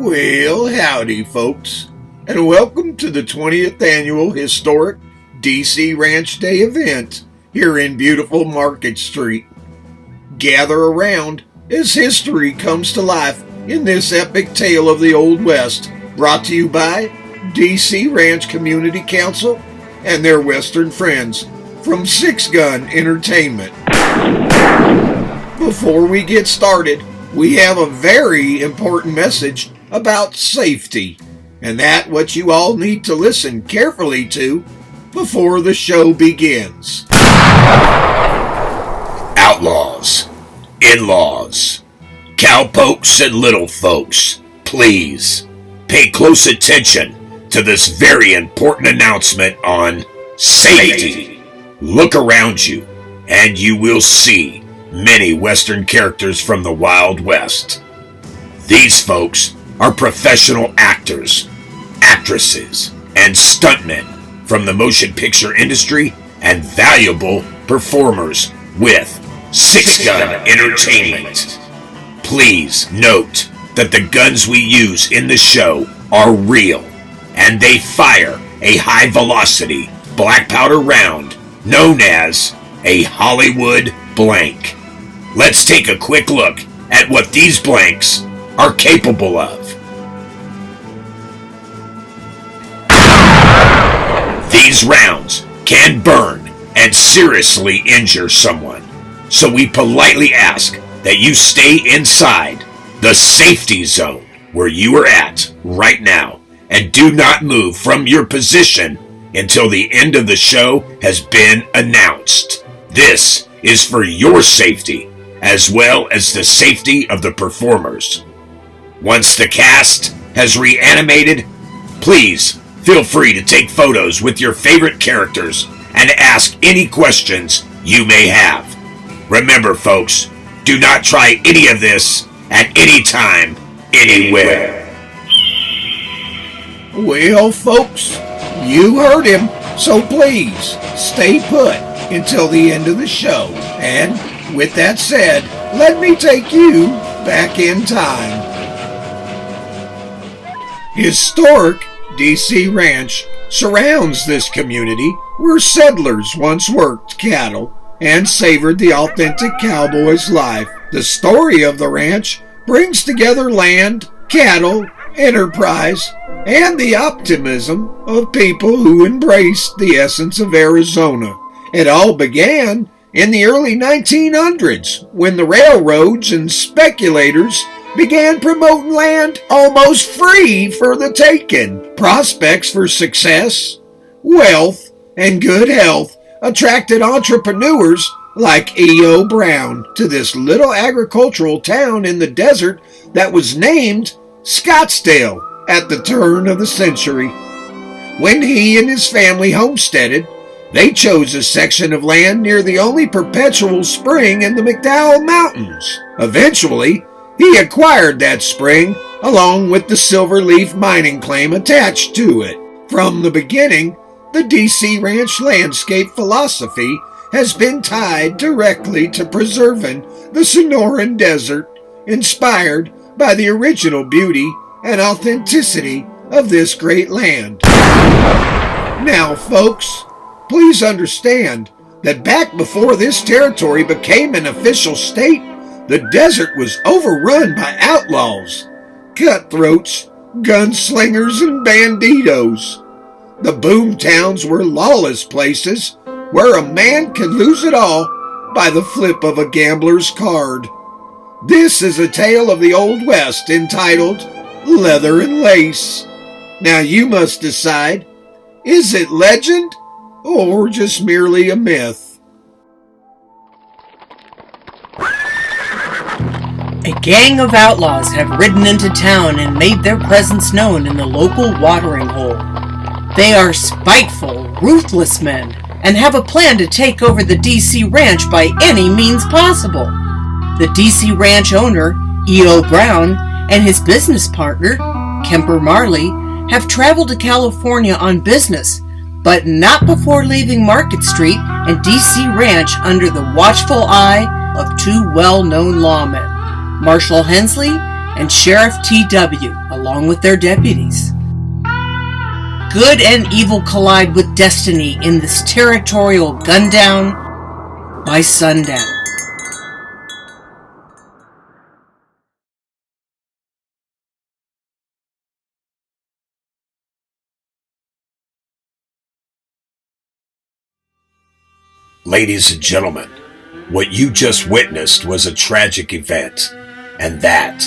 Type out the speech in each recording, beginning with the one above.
Well, howdy, folks, and welcome to the 20th Annual Historic DC Ranch Day event here in beautiful Market Street. Gather around as history comes to life in this epic tale of the Old West, brought to you by DC Ranch Community Council and their Western friends from Six Gun Entertainment. Before we get started, we have a very important message about safety, and that's what you all need to listen carefully to before the show begins. Outlaws, in-laws, cowpokes, and little folks, please pay close attention to this very important announcement on safety. Look around you, and you will see many Western characters from the Wild West. These folks are professional actors, actresses, and stuntmen from the motion picture industry and valuable performers with Six Gun Entertainment. Please note that the guns we use in the show are real, and they fire a high-velocity black powder round known as a Hollywood blank. Let's take a quick look at what these blanks are capable of. These rounds can burn and seriously injure someone, so we politely ask that you stay inside the safety zone where you are at right now and do not move from your position until the end of the show has been announced. This is for your safety as well as the safety of the performers. Once the cast has reanimated, please feel free to take photos with your favorite characters and ask any questions you may have. Remember, folks, do not try any of this at any time, anywhere. Well, folks, you heard him, so please stay put until the end of the show. And with that said, let me take you back in time. Historic DC Ranch surrounds this community where settlers once worked cattle and savored the authentic cowboy's life. The story of the ranch brings together land, cattle, enterprise, and the optimism of people who embraced the essence of Arizona. It all began in the early 1900s when the railroads and speculators began promoting land almost free for the taking. Prospects for success, wealth, and good health attracted entrepreneurs like E.O. Brown to this little agricultural town in the desert that was named Scottsdale at the turn of the century. When he and his family homesteaded, they chose a section of land near the only perpetual spring in the McDowell Mountains. Eventually, he acquired that spring along with the Silverleaf mining claim attached to it. From the beginning, the DC Ranch landscape philosophy has been tied directly to preserving the Sonoran Desert, inspired by the original beauty and authenticity of this great land. Now, folks, please understand that back before this territory became an official state, the desert was overrun by outlaws, cutthroats, gunslingers, and banditos. The boom towns were lawless places where a man could lose it all by the flip of a gambler's card. This is a tale of the Old West entitled Leather and Lace. Now you must decide, is it legend or just merely a myth? A gang of outlaws have ridden into town and made their presence known in the local watering hole. They are spiteful, ruthless men and have a plan to take over the DC Ranch by any means possible. The DC Ranch owner, E.O. Brown, and his business partner, Kemper Marley, have traveled to California on business, but not before leaving Market Street and DC Ranch under the watchful eye of two well-known lawmen, Marshall Hensley and Sheriff TW, along with their deputies. Good and evil collide with destiny in this territorial gundown by sundown. Ladies and gentlemen, what you just witnessed was a tragic event, and that,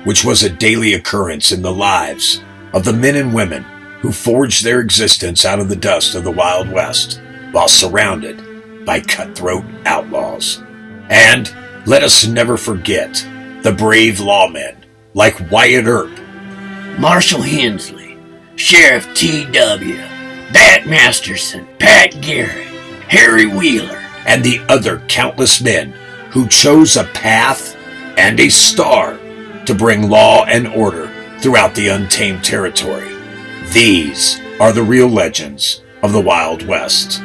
which was a daily occurrence in the lives of the men and women who forged their existence out of the dust of the Wild West while surrounded by cutthroat outlaws. And let us never forget the brave lawmen like Wyatt Earp, Marshall Hensley, Sheriff T.W., Bat Masterson, Pat Garrett, Harry Wheeler, and the other countless men who chose a path and a star to bring law and order throughout the untamed territory. These are the real legends of the Wild West.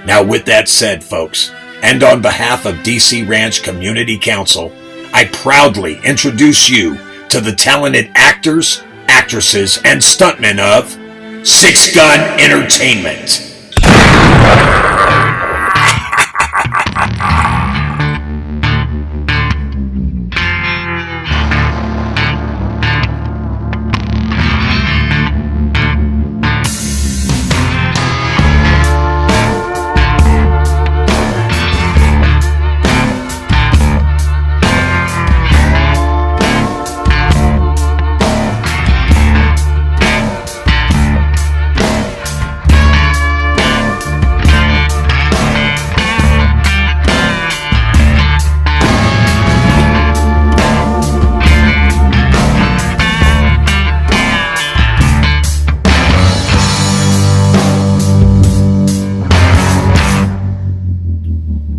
Now, with that said, folks, and on behalf of DC Ranch Community Council, I proudly introduce you to the talented actors, actresses, and stuntmen of Six Gun Entertainment.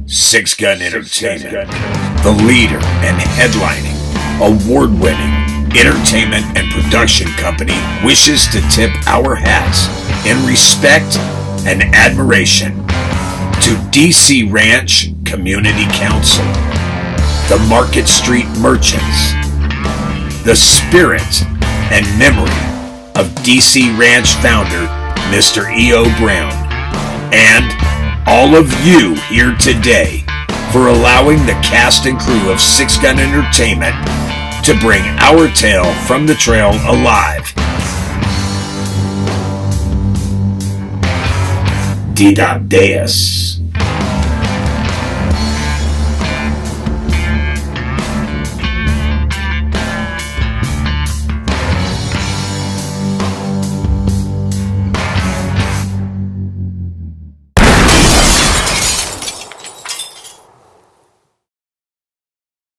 Six Gun Entertainment, the leader and headlining, award-winning entertainment and production company, wishes to tip our hats in respect and admiration to DC Ranch Community Council, the Market Street Merchants, the spirit and memory of DC Ranch founder Mr. E.O. Brown, and all of you here today for allowing the cast and crew of Six Gun Entertainment to bring our tale from the trail alive. Didac Deus.